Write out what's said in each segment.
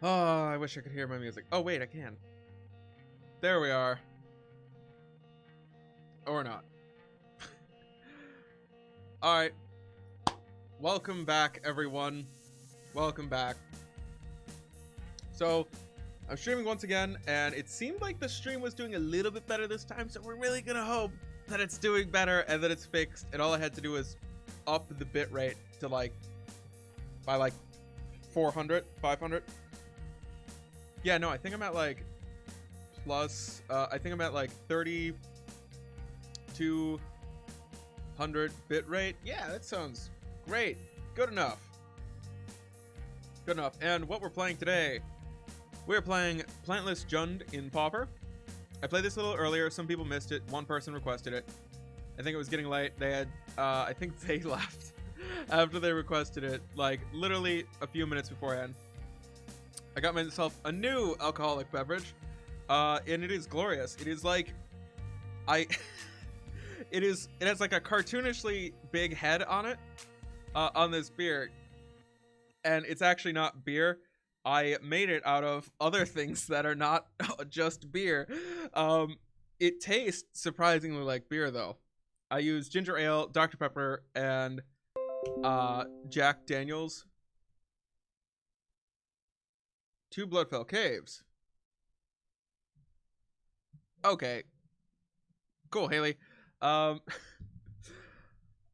Oh, I wish I could hear my music. Oh, wait, I can. There we are. Or not. Alright. Welcome back, everyone. Welcome back. So, I'm streaming once again, and it seemed like the stream was doing a little bit better this time, so we're really gonna hope that it's doing better and that it's fixed, and all I had to do was up the bitrate to by 400, 500. Yeah, no, I think I'm at plus, I think I'm at 3200 bitrate. Yeah, that sounds great. Good enough. Good enough. And what we're playing today, we're playing Plantless Jund in Pauper. I played this a little earlier. Some people missed it. One person requested it. I think it was getting late. They had, I think they left after they requested it, literally a few minutes beforehand. I got myself a new alcoholic beverage, and it is glorious. It is it has like a cartoonishly big head on it, on this beer, and it's actually not beer. I made it out of other things that are not just beer. It tastes surprisingly like beer, though. I use ginger ale, Dr. Pepper, and Jack Daniels. 2 Bloodfell Caves. Okay. Cool, Haley.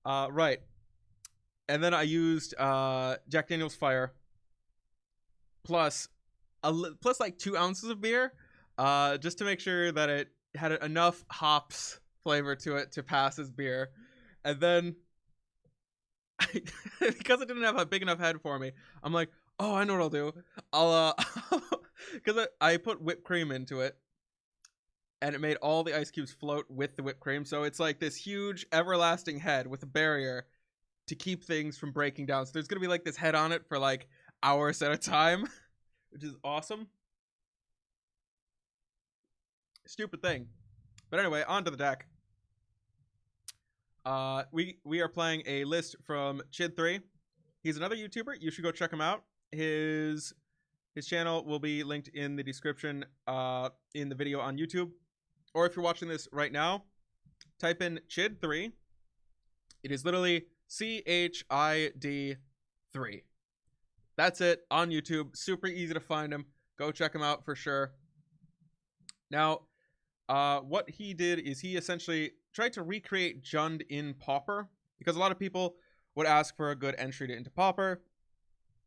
Right. And then I used Jack Daniels Fire plus like 2 ounces of beer, just to make sure that it had enough hops flavor to it to pass as beer. And then because it didn't have a big enough head for me, I'm like, oh, I know what I'll do. I'll because I put whipped cream into it, and it made all the ice cubes float with the whipped cream. So it's like this huge everlasting head with a barrier to keep things from breaking down. So there's gonna be like this head on it for like hours at a time, which is awesome. Stupid thing. But anyway, on to the deck. We are playing a list from Chid3. He's another YouTuber. You should go check him out. His channel will be linked in the description in the video on YouTube. Or if you're watching this right now, type in Chid3. It is literally CHID3. That's it on YouTube. Super easy to find him. Go check him out for sure. Now, what he did is he essentially tried to recreate Jund in Pauper, because a lot of people would ask for a good entry into Pauper,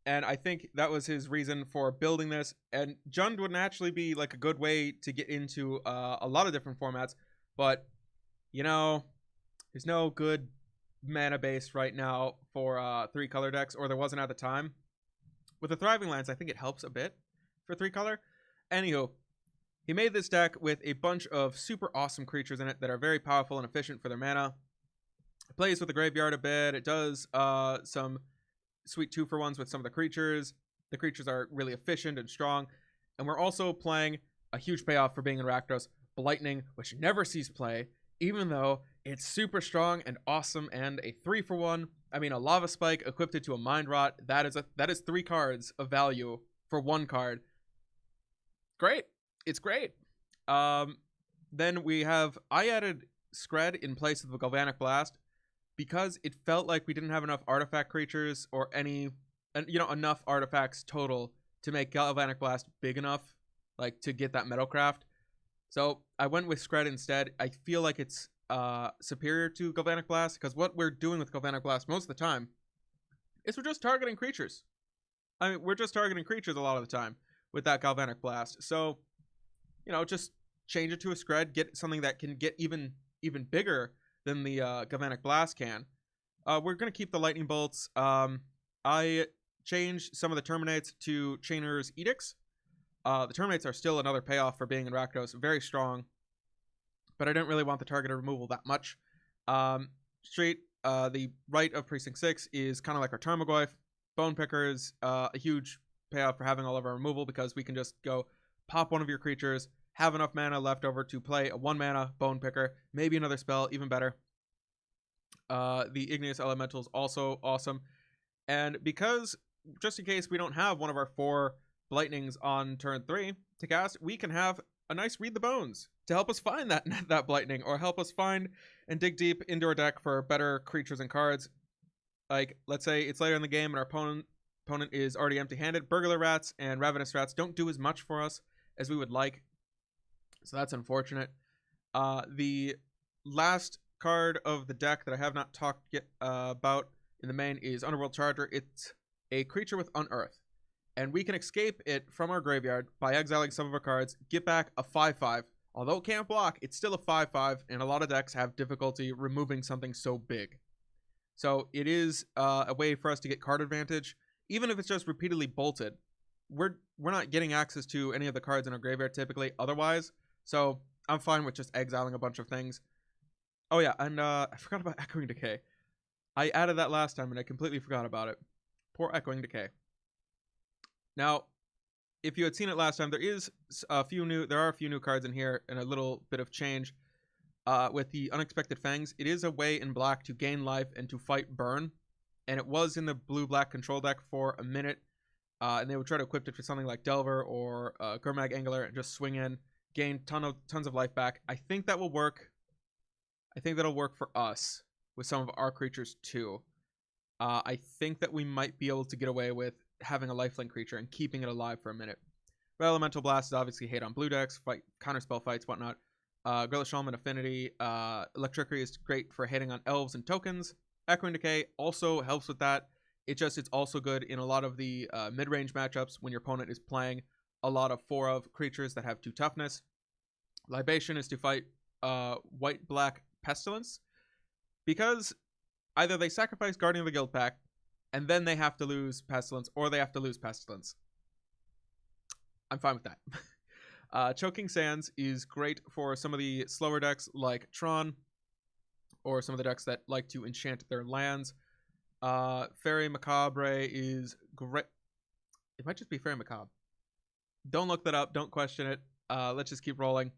and I think that was his reason for building this. And Jund would naturally be like a good way to get into a lot of different formats, but you know, there's no good mana base right now for 3-color decks, or there wasn't at the time. With the Thriving Lands, I think it helps a bit for 3-color. Anywho, he made this deck with a bunch of super awesome creatures in it that are very powerful and efficient for their mana. It plays with the graveyard a bit. It does some sweet 2-for-1s with some of the creatures. The creatures are really efficient and strong. And we're also playing a huge payoff for being in Rakdos, Blightning, which never sees play, even though it's super strong and awesome, and a 3-for-1. I mean, a Lava Spike equipped it to a Mind Rot. That is 3 cards of value for 1 card. Great. It's great. Then we have, I added Skred in place of the Galvanic Blast because it felt like we didn't have enough artifact creatures or enough artifacts total to make Galvanic Blast big enough, to get that Metalcraft. So I went with Skred instead. I feel like it's superior to Galvanic Blast, because what we're doing with Galvanic Blast most of the time is we're just targeting creatures. I mean, we're just targeting creatures a lot of the time with that Galvanic Blast. So, just change it to a Skred, get something that can get even bigger than the Galvanic Blast can. We're going to keep the Lightning Bolts. I changed some of the Terminates to Chainer's Edicts. The Terminates are still another payoff for being in Rakdos, very strong, but I didn't really want the targeted removal that much. The right of Precinct 6 is kind of like our Tarmogoyf. Bone Pickers, a huge payoff for having all of our removal, because we can just go pop one of your creatures, have enough mana left over to play a 1-mana Bone Picker, maybe another spell, even better. The Igneous Elemental is also awesome. And because, just in case we don't have one of our 4 Blightnings on turn 3 to cast, we can have a nice Read the Bones to help us find that that Blightning, or help us find and dig deep into our deck for better creatures and cards. Like, let's say it's later in the game and our opponent is already empty-handed. Burglar Rats and Ravenous Rats don't do as much for us as we would like, so that's unfortunate. The last card of the deck that I have not talked yet about in the main is Underworld Charger. It's a creature with Unearth, and we can escape it from our graveyard by exiling some of our cards, get back a 5/5. Although it can't block, it's still a 5/5, and a lot of decks have difficulty removing something so big. So it is a way for us to get card advantage, even if it's just repeatedly bolted. We're not getting access to any of the cards in our graveyard typically otherwise, so I'm fine with just exiling a bunch of things. Oh yeah, and I forgot about Echoing Decay. I added that last time and I completely forgot about it. Poor Echoing Decay. Now, if you had seen it last time, there are a few new cards in here and a little bit of change. With the Unexpected Fangs, it is a way in black to gain life and to fight burn, and it was in the blue-black control deck for a minute, and they would try to equip it for something like Delver or Gurmag Angler and just swing in, gain tons of life back. I think that will work. I think that'll work for us with some of our creatures too. I think that we might be able to get away with having a lifelink creature and keeping it alive for a minute. But Elemental Blast is obviously hate on blue decks, fight counterspell fights, whatnot. Gorilla Shaman Affinity, Electricity is great for hitting on elves and tokens. Echoing Decay also helps with that. It's also good in a lot of the mid-range matchups when your opponent is playing a lot of 4/of creatures that have 2 toughness. Libation is to fight white-black Pestilence, because either they sacrifice Guardian of the Guild Pack and then they have to lose Pestilence, or they have to lose Pestilence. I'm fine with that. Choking Sands is great for some of the slower decks like Tron, or some of the decks that like to enchant their lands. Fairy Macabre is great. It might just be Fairy Macabre. Don't look that up. Don't question it. Let's just keep rolling.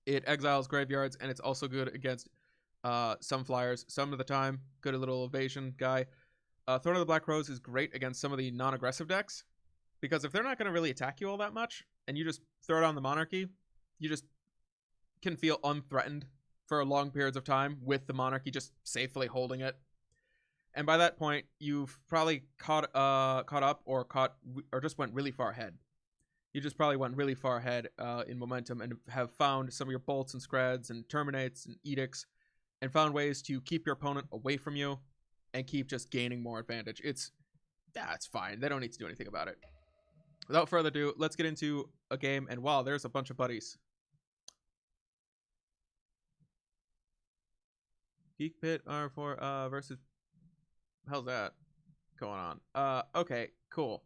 It exiles graveyards, and it's also good against some flyers. Some of the time, good a little evasion guy. Throne of the Black Rose is great against some of the non-aggressive decks, because if they're not going to really attack you all that much, and you just throw it on the Monarchy, you just can feel unthreatened for long periods of time with the Monarchy just safely holding it. And by that point, you've probably caught up or just went really far ahead. You just probably went really far ahead in momentum and have found some of your bolts and screds and terminates and edicts, and found ways to keep your opponent away from you and keep just gaining more advantage. It's fine. They don't need to do anything about it. Without further ado, let's get into a game. And wow, there's a bunch of buddies. Geek Pit R4 versus... How's that going on? Okay, cool.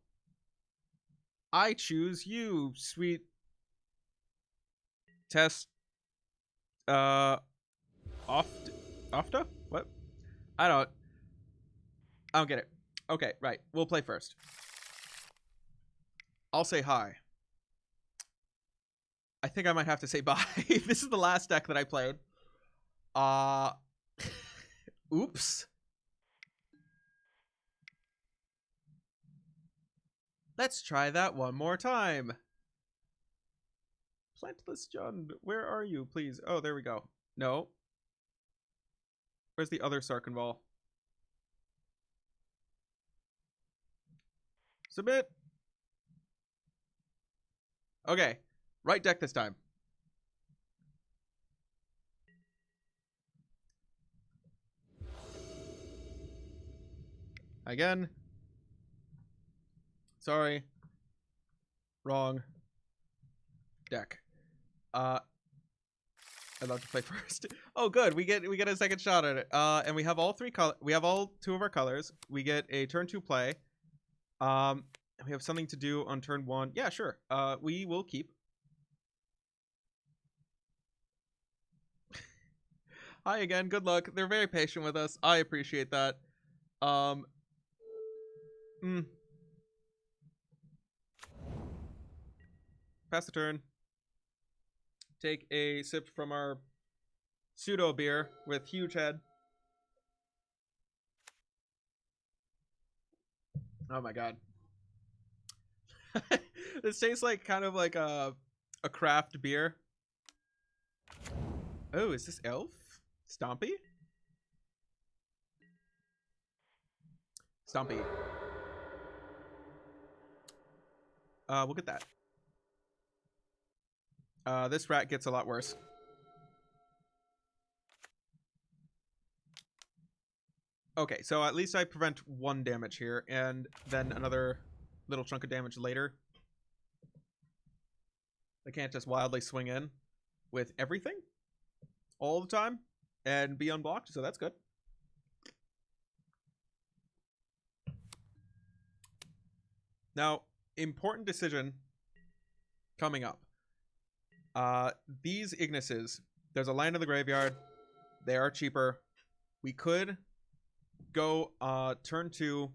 I choose you, sweet test. Ofta? What? I don't get it. Okay, right. We'll play first. I'll say hi. I think I might have to say bye. This is the last deck that I played. Oops. Let's try that one more time. Plantless John, where are you, please? Oh, there we go. No. Where's the other Sarkenval? Submit. Okay. Right deck this time. Again. Sorry. Wrong deck. I'd love to play first. Oh, good. We get a second shot at it. And we have all 3 color. We have all 2 of our colors. We get a turn 2 play. We have something to do on turn 1. Yeah, sure. We will keep. Hi again. Good luck. They're very patient with us. I appreciate that. Pass the turn. Take a sip from our pseudo beer with huge head. Oh my god. This tastes like kind of like a craft beer. Oh, is this Elf? Stompy? Stompy. We'll get that. This rat gets a lot worse. Okay, so at least I prevent 1 damage here, and then another little chunk of damage later. I can't just wildly swing in with everything all the time and be unblocked, so that's good. Now, important decision coming up. These Ignises, there's a land in the graveyard. They are cheaper. We could go turn 2,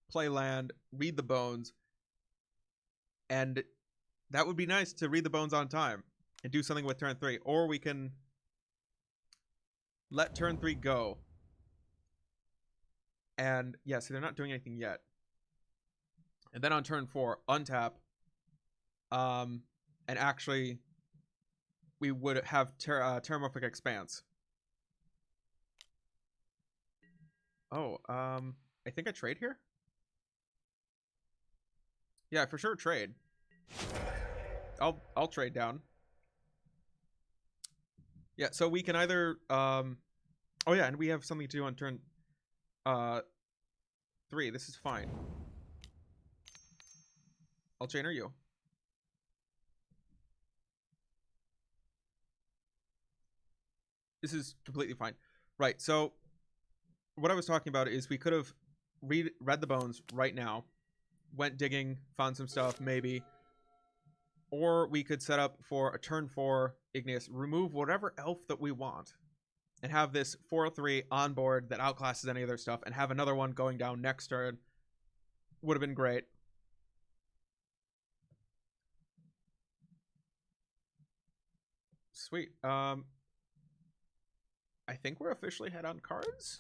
play land, read the bones, and that would be nice to read the bones on time and do something with turn 3. Or we can let turn 3 go. And yeah, see, they're not doing anything yet. And then on turn 4, untap. And actually, we would have Terramorphic Expanse. Oh, I think I trade here? Yeah, for sure trade. I'll trade down. Yeah, so we can either oh yeah, and we have something to do on turn 3. This is fine. I'll chainer you. This is completely fine. Right, so what I was talking about is we could have read the bones right now, went digging, found some stuff, maybe. Or we could set up for a turn 4 Igneous, remove whatever elf that we want, and have this 4/3 on board that outclasses any other stuff, and have another one going down next turn. Would have been great. Sweet. I think we're officially head on cards.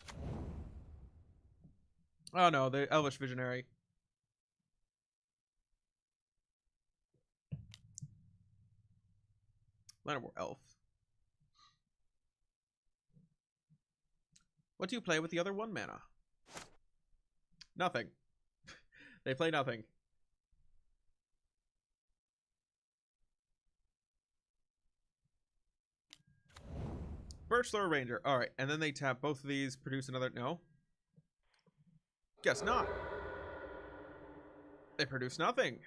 Oh no, the Elvish Visionary. Llanowar Elf. What do you play with the other 1 mana? Nothing. They play nothing. Birchthorn Ranger. Alright, and then they tap both of these, produce another... No? Guess not. They produce nothing.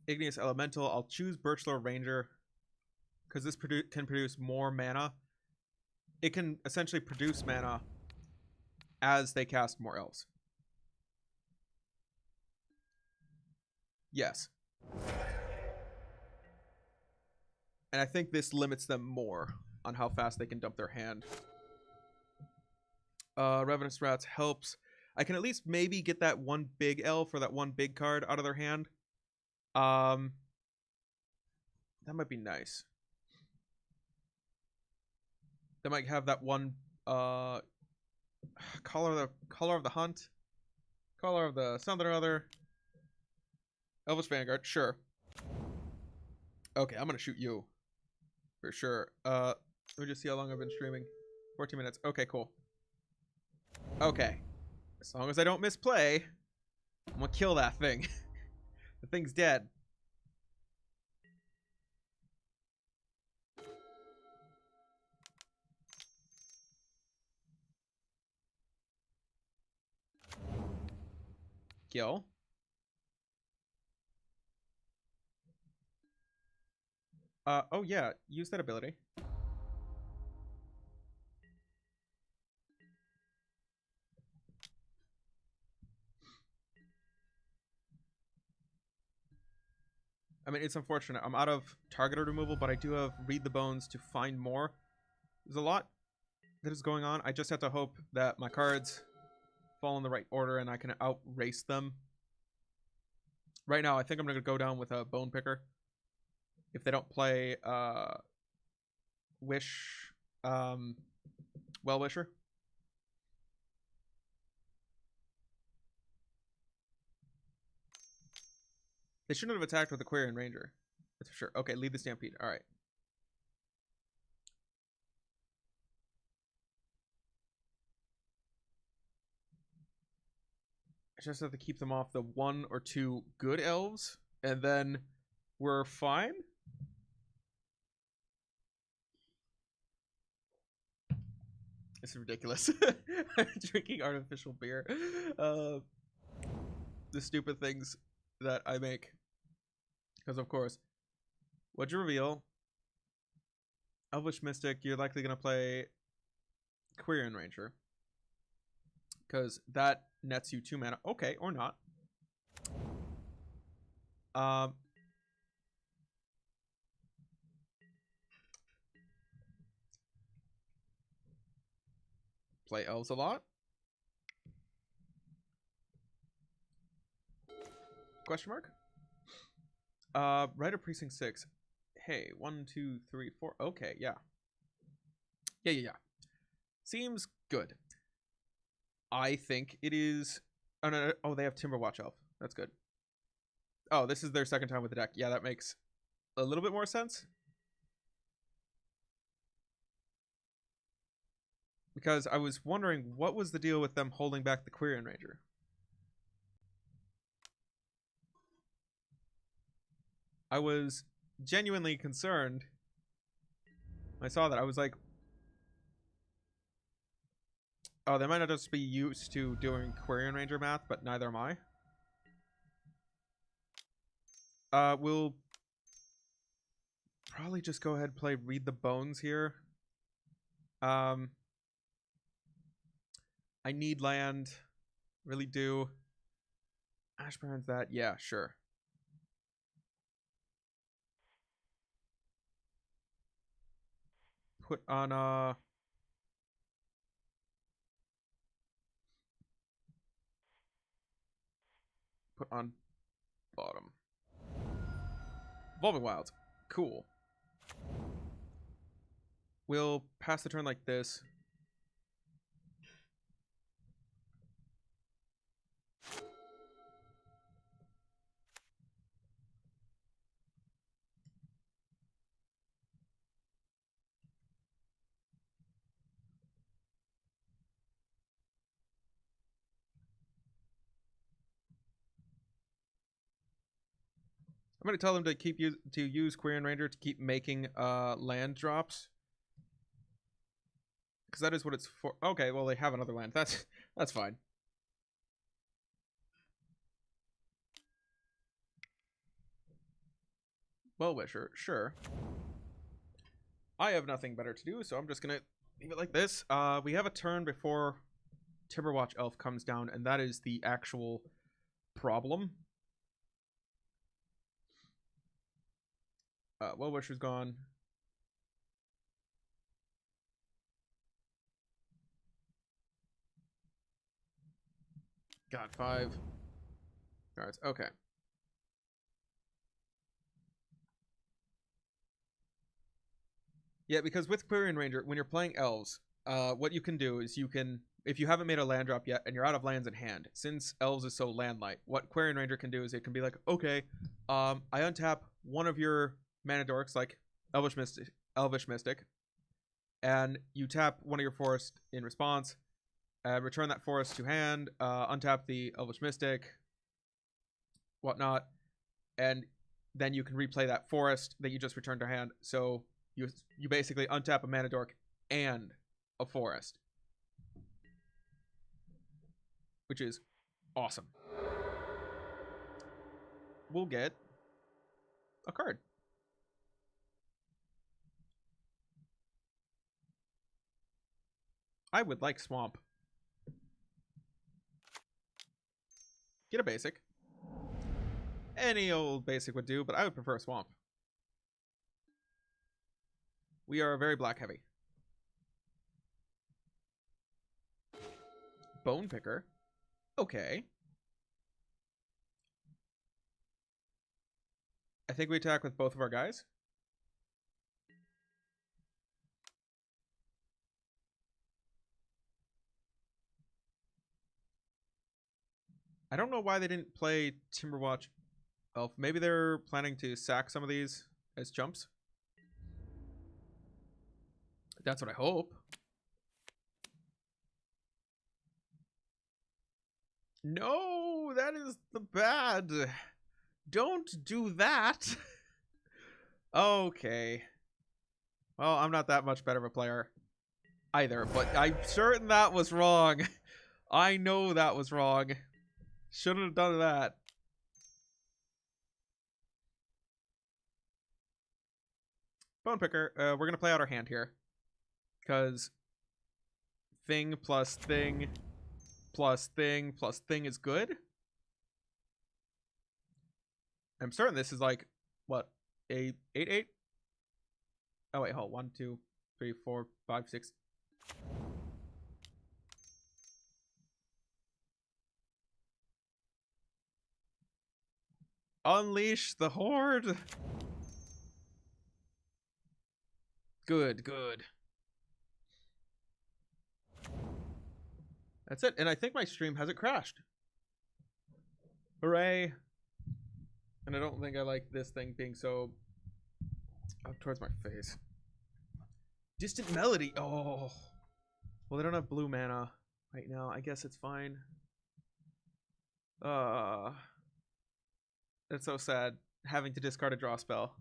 Igneous Elemental. I'll choose Birchlord Ranger because this can produce more mana. It can essentially produce mana as they cast more elves. Yes. And I think this limits them more on how fast they can dump their hand. Revenant Rats helps. I can at least maybe get that 1 big elf or that 1 big card out of their hand. That might be nice. They might have that 1 color of the hunt, color of the something or other. Elvish Vanguard, sure. Okay, I'm gonna shoot you for sure. Let me just see how long I've been streaming. 14 minutes. Okay, cool. Okay, as long as I don't misplay, I'm gonna kill that thing. The thing's dead. Kill. Oh yeah, use that ability. I mean, it's unfortunate. I'm out of targeted removal, but I do have Read the Bones to find more. There's a lot that is going on. I just have to hope that my cards fall in the right order and I can outrace them. Right now, I think I'm going to go down with a Bone Picker. If they don't play Wish, Well-Wisher. They shouldn't have attacked with the Quarian Ranger. That's for sure. Okay, lead the Stampede. All right. I just have to keep them off the 1 or 2 good elves, and then we're fine. This is ridiculous. I'm drinking artificial beer. The stupid things that I make. Because, of course, what'd you reveal? Elvish Mystic, you're likely going to play Quarian Ranger. Because that nets you 2 mana. Okay, or not. Play Elves a lot. Question mark? Rider Precinct 6. Hey, 1, 2, 3, 4. Okay, yeah. Yeah. Seems good. I think it is... Oh, no. Oh, they have Timberwatch Elf. That's good. Oh, this is their second time with the deck. Yeah, that makes a little bit more sense. Because I was wondering, what was the deal with them holding back the Quarian Ranger? I was genuinely concerned when I saw that. I was like, oh, they might not just be used to doing Quarian Ranger math, but neither am I. We'll probably just go ahead and play Read the Bones here. I need land. Really do. Ashburn's that. Yeah, sure. Put on put on bottom. Evolving Wilds. Cool. We'll pass the turn like this. I'm going to tell them to use Quarian Ranger to keep making land drops. Because that is what it's for. Okay, well, they have another land. That's fine. Well-Wisher, sure. I have nothing better to do, so I'm just going to leave it like this. We have a turn before Timberwatch Elf comes down, and that is the actual problem. Well-Wisher's gone. Got 5. Alright, okay. Yeah, because with Quarian Ranger, when you're playing Elves, what you can do is you can, if you haven't made a land drop yet and you're out of lands in hand, since Elves is so land light, what Quarian Ranger can do is it can be like, okay, I untap one of your mana dorks, like Elvish Mystic, and you tap one of your forest in response, return that forest to hand, untap the Elvish Mystic, whatnot, and then you can replay that forest that you just returned to hand. So you basically untap a mana dork and a forest, which is awesome. We'll get a card. I would like Swamp. Get a basic. Any old basic would do, but I would prefer a Swamp. We are very black heavy. Bone Picker. Okay. I think we attack with both of our guys. I don't know why they didn't play Timberwatch Elf. Maybe they're planning to sack some of these as jumps. That's what I hope. No, that is the bad. Don't do that. Okay. Well, I'm not that much better of a player either, but I'm certain that was wrong. I know that was wrong. Shouldn't have done that. Bone Picker, we're going to play out our hand here. Because thing plus thing plus thing plus thing is good. I'm certain this is like, what, a 8-8? Oh, wait, hold on. 1, 2, 3, 4, 5, 6. Unleash the horde. Good, good. That's it. And I think my stream hasn't crashed. Hooray. And I don't think I like this thing being so up towards my face. Distant Melody. Oh. Well, they don't have blue mana right now. I guess it's fine. It's so sad having to discard a draw spell.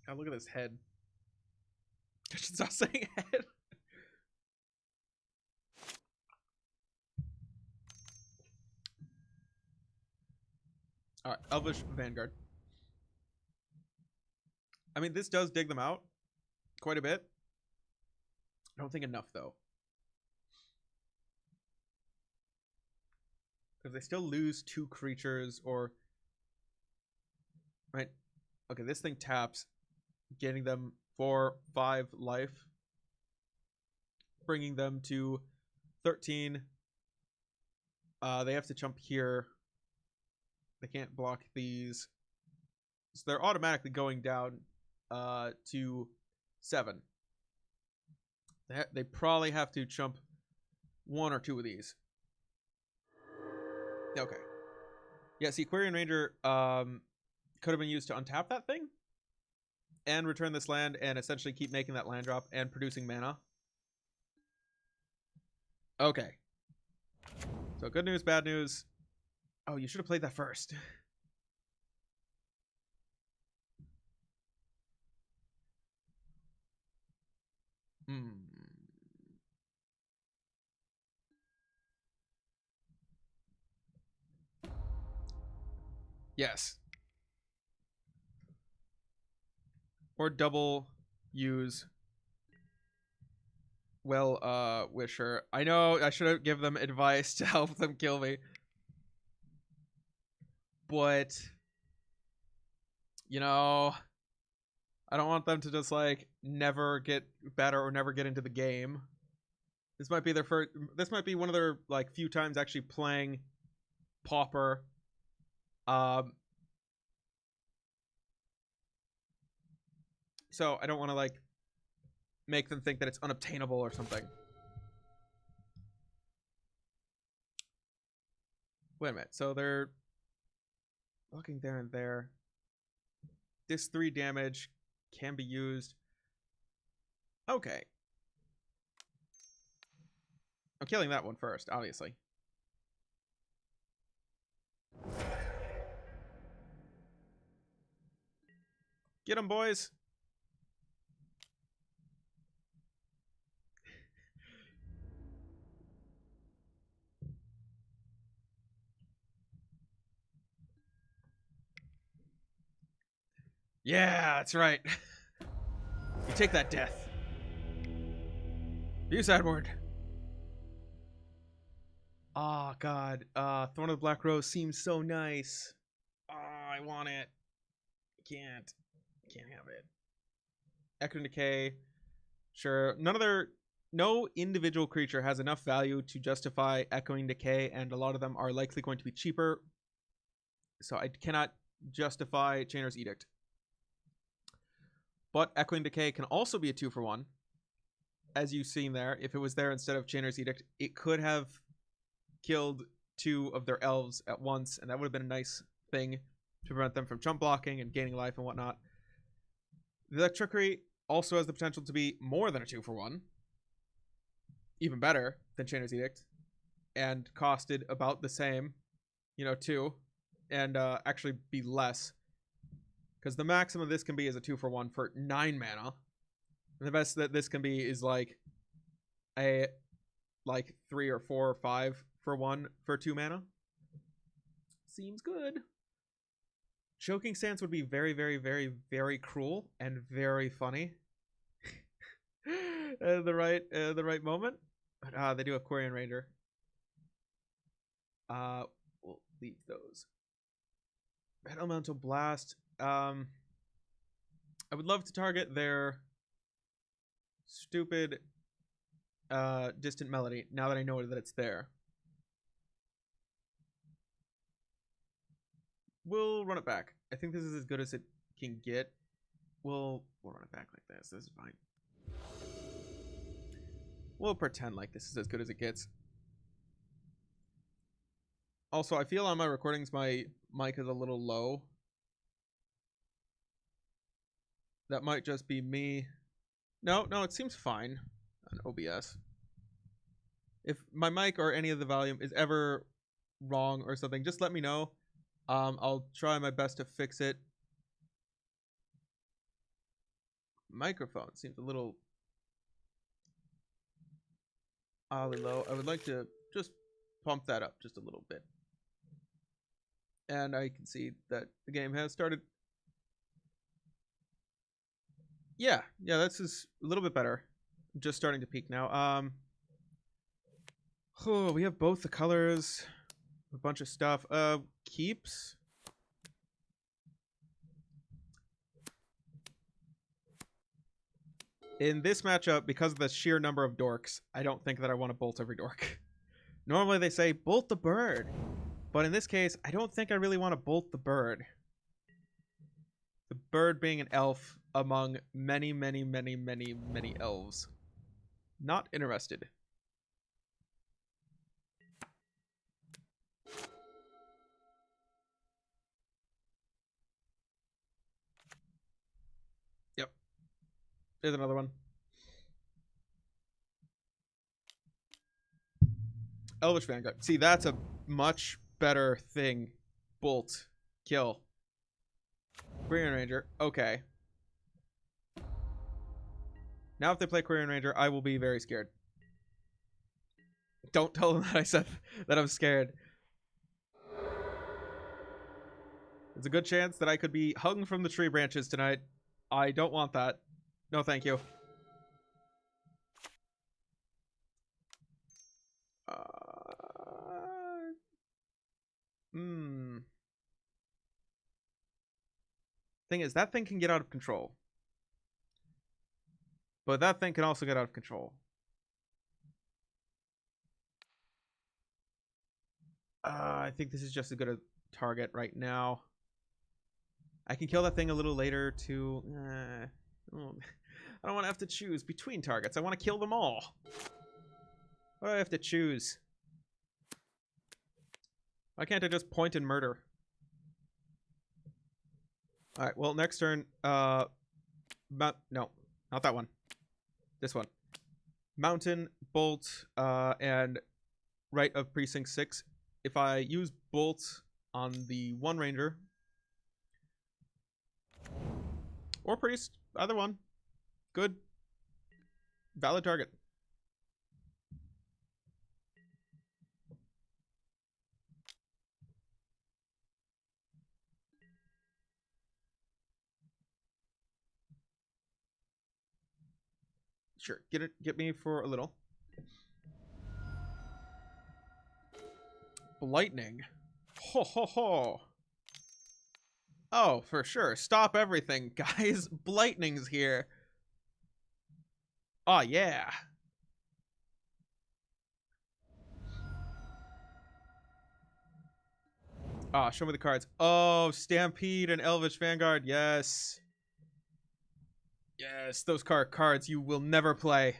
Oh, look at this head. I should stop saying head. Alright, Elvish Vanguard. I mean, this does dig them out quite a bit. I don't think enough, though. Because they still lose 2 creatures or... Right? Okay, this thing taps, getting them 4, 5 life. Bringing them to 13. They have to jump here. They can't block these. So they're automatically going down to 7. They probably have to jump 1 or 2 of these. Okay. Yeah, see, Aquarian Ranger could have been used to untap that thing and return this land and essentially keep making that land drop and producing mana. Okay. So good news, bad news. Oh, you should have played that first. Yes. Or double use Well Wisher. I know I should have given them advice to help them kill me. But you know, I don't want them to just like never get better or never get into the game. This might be their first. This might be one of their like few times actually playing Pauper. So I don't want to like make them think that it's unobtainable or something. Wait a minute. So they're looking there and there. This 3 damage can be used. Okay. I'm killing that one first, obviously. Get them, boys. Yeah, that's right. You take that death. View sideboard. Oh, God. Thorn of the Black Rose seems so nice. Oh, I want it. Can't have it. Echoing Decay. Sure. No individual creature has enough value to justify Echoing Decay, and a lot of them are likely going to be cheaper. So I cannot justify Chainer's Edict. But Echoing Decay can also be a 2-for-1. as you've seen there, if it was there instead of Chainer's Edict, it could have killed 2 of their elves at once, and that would have been a nice thing to prevent them from jump blocking and gaining life and whatnot. The Electrickery also has the potential to be more than a 2-for-1. Even better than Chainer's Edict. And costed about the same, 2. And actually be less. Because the maximum this can be is a 2-for-1 for 9 mana. And the best that this can be is like a 3 or 4 or 5 for 1 for 2 mana. Seems good. Choking Stance would be very, very, very, very cruel and very funny. The right moment. But they do have Quarian Ranger. We'll leave those. Red Elemental Blast. I would love to target their stupid Distant Melody now that I know that it's there. We'll run it back. I think this is as good as it can get. We'll run it back like this. This is fine. We'll pretend like this is as good as it gets. Also, I feel on my recordings my mic is a little low. That might just be me. No, it seems fine on OBS. If my mic or any of the volume is ever wrong or something, just let me know. I'll try my best to fix it. Microphone seems a little oddly low. I would like to just pump that up just a little bit. And I can see that the game has started. Yeah, this is a little bit better. I'm just starting to peak now. We have both the colors, a bunch of stuff. Keeps. In this matchup, because of the sheer number of dorks, I don't think that I want to bolt every dork. Normally they say, bolt the bird. But in this case, I don't think I really want to bolt the bird. The bird being an elf among many, many, many, many, many elves. Not interested. Yep. There's another one. Elvish Vanguard. See, that's a much better thing. Bolt. Kill. Quarian Ranger. Okay. Now if they play Quarian Ranger, I will be very scared. Don't tell them that I said that I'm scared. There's a good chance that I could be hung from the tree branches tonight. I don't want that. No, thank you. Thing is, that thing can get out of control. But that thing can also get out of control. I think this is just as good a target right now. I can kill that thing a little later too. I don't want to have to choose between targets. I want to kill them all. What do I have to choose? Why can't I just point and murder? Alright, well, next turn, no, not that one. This one. Mountain, Bolt, and Rite of Precinct 6. If I use Bolt on the one Ranger, or Priest, either one. Good. Valid target. Sure, get me for a little. Lightning. Ho ho ho. Oh, for sure. Stop everything, guys. Blightning's here. Oh, yeah. Ah, show me the cards. Oh, Stampede and Elvish Vanguard. Yes. Yes, those cards you will never play.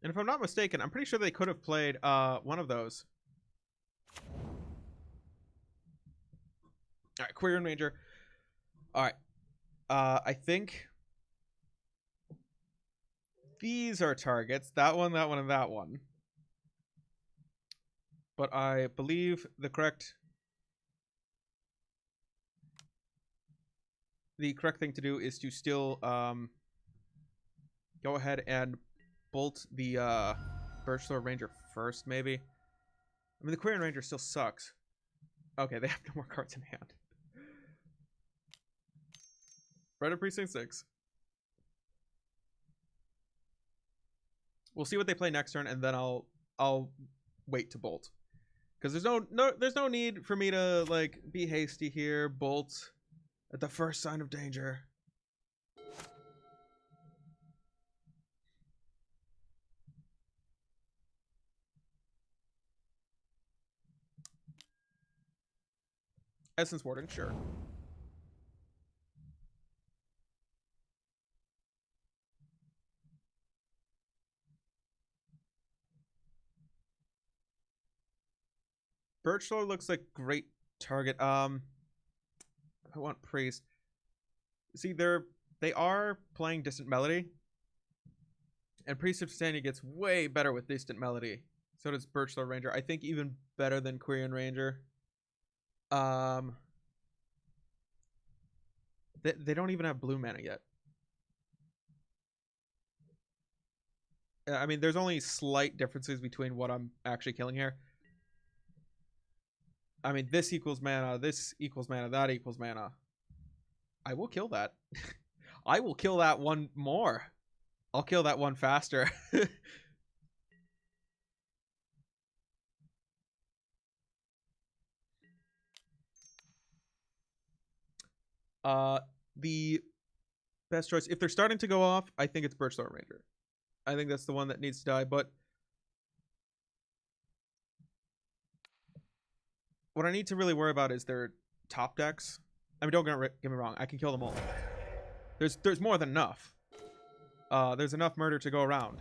And if I'm not mistaken, I'm pretty sure they could have played one of those. All right, Query and Ranger. All right. I think these are targets. That one, and that one. But I believe the correct thing to do is to still go ahead and bolt the Birchlord Ranger first, maybe. I mean, the Quarian Ranger still sucks. Okay, they have no more cards in hand. Right at Precinct 6. We'll see what they play next turn, and then I'll wait to bolt. Because there's no need for me to like be hasty here. Bolt at the first sign of danger. Essence Warden, sure. Birchlord looks like great target. I want Priest. See, they are playing Distant Melody, and Priest of Titania gets way better with Distant Melody. So does Birchlord Ranger. I think even better than Quirion Ranger. They don't even have blue mana yet. I mean, there's only slight differences between what I'm actually killing here. I mean, this equals mana, this equals mana, that equals mana. I will kill that. I will kill that one more. I'll kill that one faster. The best choice, if they're starting to go off, I think it's Birchlord Ranger. I think that's the one that needs to die, but what I need to really worry about is their top decks. I mean, don't get me wrong, I can kill them all. There's more than enough. There's enough murder to go around.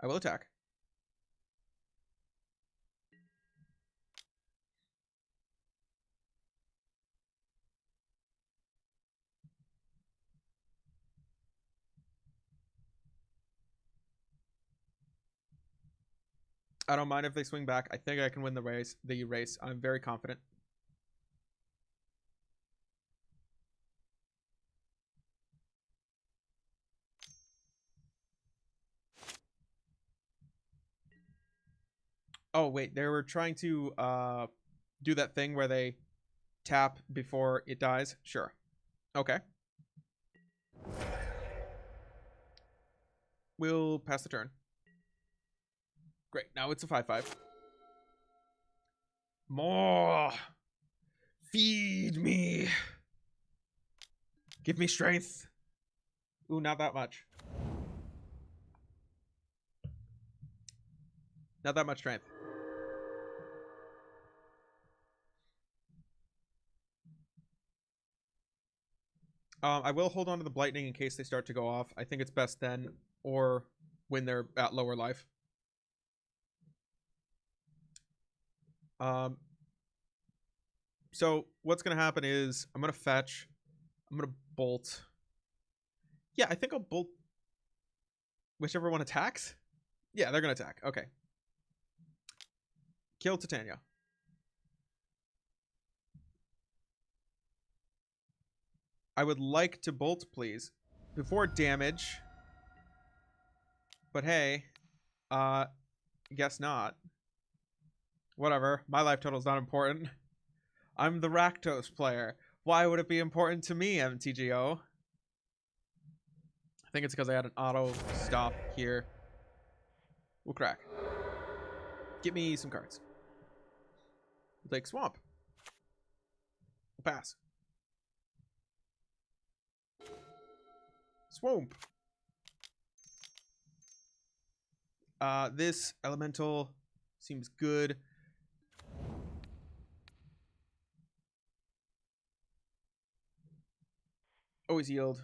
I will attack. I don't mind if they swing back. I think I can win the race. I'm very confident. Oh, wait. They were trying to do that thing where they tap before it dies? Sure. Okay. We'll pass the turn. Great. Now it's a 5/5. More. Feed me. Give me strength. Ooh, not that much. Not that much strength. I will hold on to the Blightning in case they start to go off. I think it's best then, or when they're at lower life. So what's going to happen is I'm going to fetch. I'm going to bolt. Yeah, I think I'll bolt whichever one attacks. Yeah, they're going to attack. Okay. Kill Titania. I would like to bolt, please. Before damage. But hey, guess not. Whatever. My life total is not important. I'm the Rakdos player. Why would it be important to me, MTGO? I think it's because I had an auto stop here. We'll crack. Get me some cards. We'll take Swamp. We'll pass. Swamp. This elemental seems good. Always yield.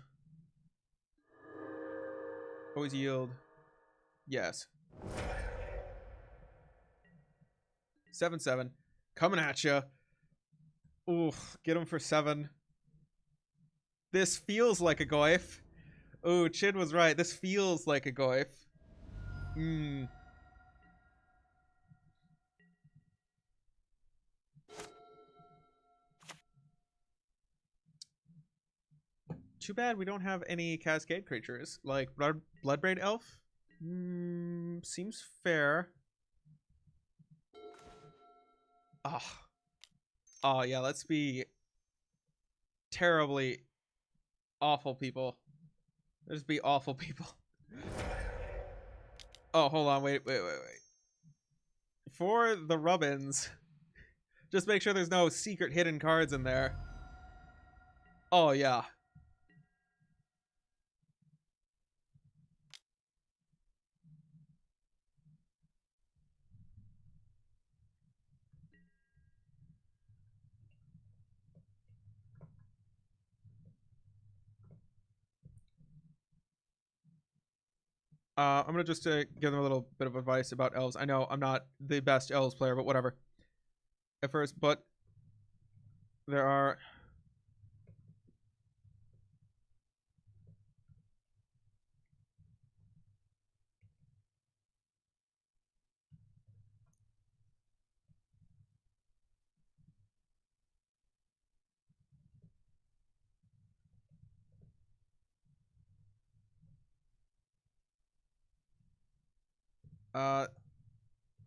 Always yield. Yes. 7/7. Coming at you. Oof. Get him for 7. This feels like a goif. Oh, Chid was right. This feels like a goif. Hmm. Too bad we don't have any Cascade creatures. Like Bloodbraid Elf? Seems fair. Ah. Oh, yeah, let's be terribly awful people. Let's be awful people. Oh, hold on. Wait. For the Rubbins, just make sure there's no secret hidden cards in there. Oh, yeah. I'm gonna just give them a little bit of advice about elves. I know I'm not the best elves player, but whatever. At first, but there are...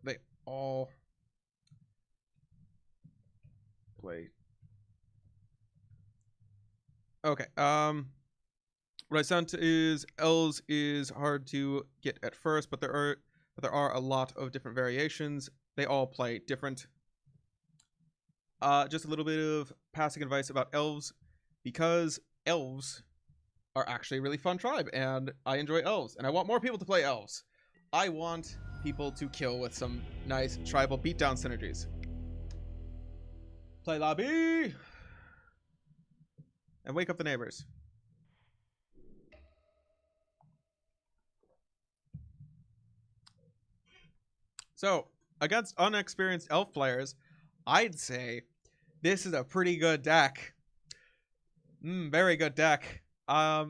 they all play. Okay. What I sent is elves is hard to get at first, but there are a lot of different variations. They all play different. Just a little bit of passing advice about elves, because elves are actually a really fun tribe, and I enjoy elves, and I want more people to play elves. I want people to kill with some nice tribal beatdown synergies. Play lobby! And wake up the neighbors. So, against unexperienced elf players, I'd say this is a pretty good deck. Very good deck. I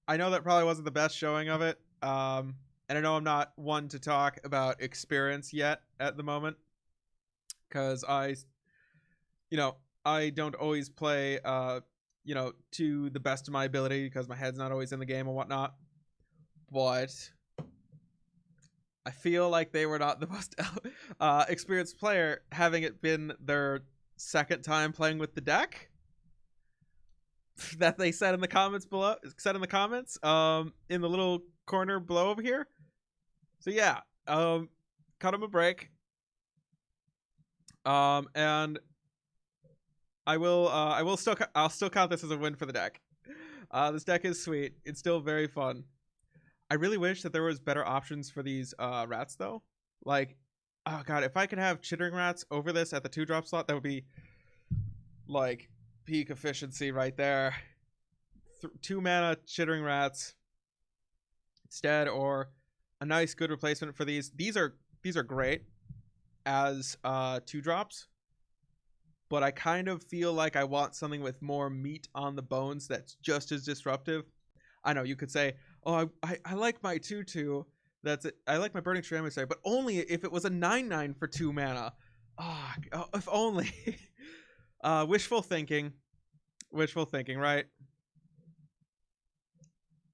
know that probably wasn't the best showing of it. And I know I'm not one to talk about experience yet at the moment, because I don't always play, to the best of my ability, because my head's not always in the game and whatnot. But I feel like they were not the most experienced player, having it been their second time playing with the deck that they said in the comments below. Said in the comments, in the little corner below over here. So yeah, cut him a break. And I'll still count this as a win for the deck. This deck is sweet. It's still very fun. I really wish that there was better options for these rats though. Like, oh god, if I could have chittering rats over this at the 2-drop slot, that would be like peak efficiency right there. 2 mana chittering rats instead, or a nice good replacement for these. These are great as 2-drops, but I kind of feel like I want something with more meat on the bones that's just as disruptive. I know you could say, oh, I like my 2/2. That's it. I like my Burning Tree Emissary, but only if it was a 9/9 for 2 mana. Oh, if only. Wishful thinking, right?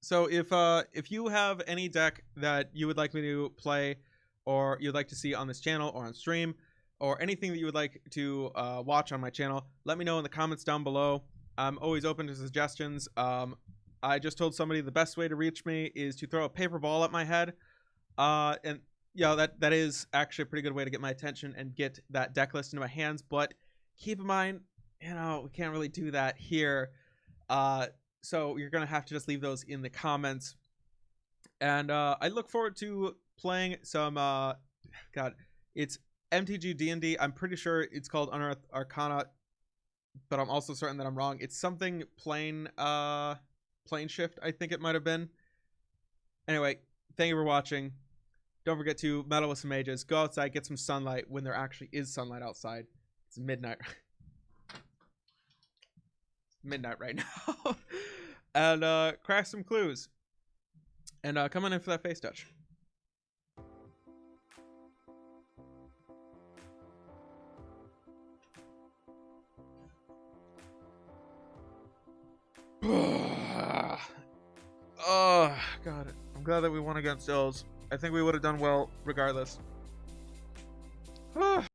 So if you have any deck that you would like me to play, or you'd like to see on this channel or on stream, or anything that you would like to watch on my channel, let me know in the comments down below. I'm always open to suggestions. I just told somebody the best way to reach me is to throw a paper ball at my head. And that is actually a pretty good way to get my attention and get that deck list into my hands. But keep in mind, we can't really do that here. So you're gonna have to just leave those in the comments. And I look forward to playing some God, it's MTG D&D. I'm pretty sure it's called Unearthed Arcana, but I'm also certain that I'm wrong. It's something plane shift, I think it might have been. Anyway, thank you for watching. Don't forget to meddle with some mages. Go outside, get some sunlight when there actually is sunlight outside. It's midnight. Midnight right now. And crack some clues. And come on in for that face touch. Oh, God. I'm glad that we won against Elves. I think we would have done well regardless.